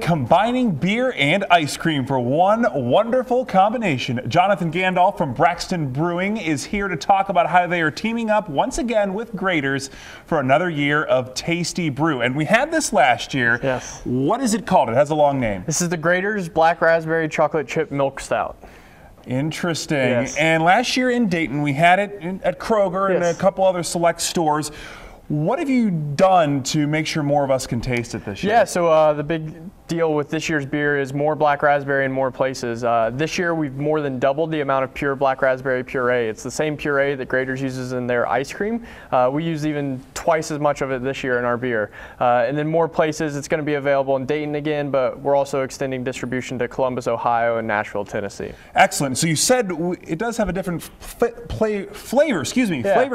Combining beer and ice cream for one wonderful combination. Jonathan Gandolf from Braxton Brewing is here to talk about how they are teaming up once again with Graeters for another year of tasty brew. And we had this last year. Yes. What is it called? It has a long name. This is the Graeters Black Raspberry Chocolate Chip Milk Stout. Interesting. Yes. And last year in Dayton, we had it at Kroger and a couple other select stores. What have you done to make sure more of us can taste it this year? Yeah, so the big deal with this year's beer is more black raspberry in more places. This year we've more than doubled the amount of pure black raspberry puree. It's the same puree that Graeters uses in their ice cream. We use even twice as much of it this year in our beer. And then more places, it's going to be available in Dayton again, but we're also extending distribution to Columbus, Ohio and Nashville, Tennessee. Excellent. So you said it does have a different flavor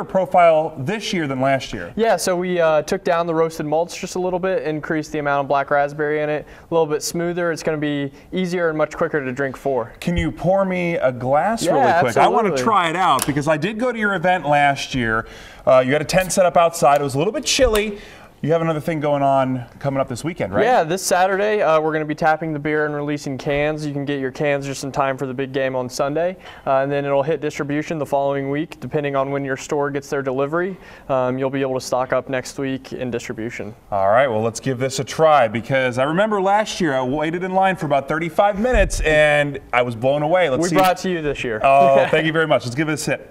profile this year than last year. Yeah, so we took down the roasted malts just a little bit, increased the amount of black raspberry in it, a little bit smoother. It's going to be easier and much quicker to drink for. Can you pour me a glass really quick? Absolutely. I want to try it out because I did go to your event last year. You had a tent set up outside. It was a little bit chilly. You have another thing going on coming up this weekend, right? Yeah, this Saturday we're going to be tapping the beer and releasing cans. You can get your cans just in time for the big game on Sunday, and then it'll hit distribution the following week, depending on when your store gets their delivery. You'll be able to stock up next week in distribution. All right, well, let's give this a try because I remember last year I waited in line for about 35 minutes and I was blown away. We brought it to you this year. Oh, thank you very much. Let's give it a sip.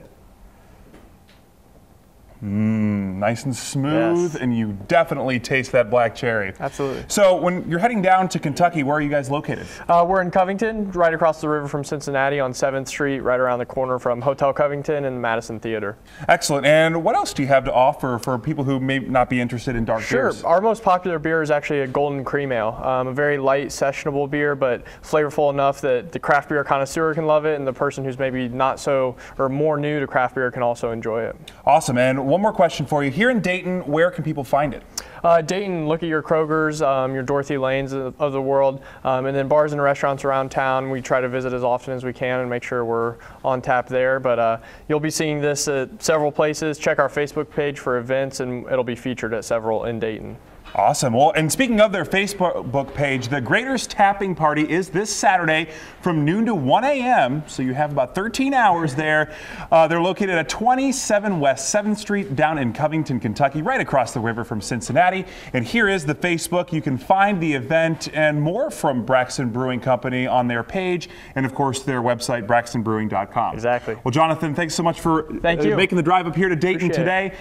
Nice and smooth, and you definitely taste that black cherry. Absolutely. So when you're heading down to Kentucky, where are you guys located? We're in Covington, right across the river from Cincinnati on 7th Street, right around the corner from Hotel Covington and the Madison Theater. Excellent. And what else do you have to offer for people who may not be interested in dark beers? Sure. Our most popular beer is actually a golden cream ale, a very light, sessionable beer, but flavorful enough that the craft beer connoisseur can love it, and the person who's maybe not so or more new to craft beer can also enjoy it. Awesome. And one more question for you. Here in Dayton, where can people find it? Dayton, look at your Krogers, your Dorothy Lanes of the world, and then bars and restaurants around town. We try to visit as often as we can and make sure we're on tap there. But you'll be seeing this at several places. Check our Facebook page for events, and it'll be featured at several in Dayton. Awesome. Well, and speaking of their Facebook page, the Graeters Tapping Party is this Saturday from noon to 1 a.m., so you have about 13 hours there. They're located at 27 West 7th Street down in Covington, Kentucky, right across the river from Cincinnati. And here is the Facebook. You can find the event and more from Braxton Brewing Company on their page and, of course, their website, braxtonbrewing.com. Exactly. Well, Jonathan, thanks so much for making the drive up here to Dayton today.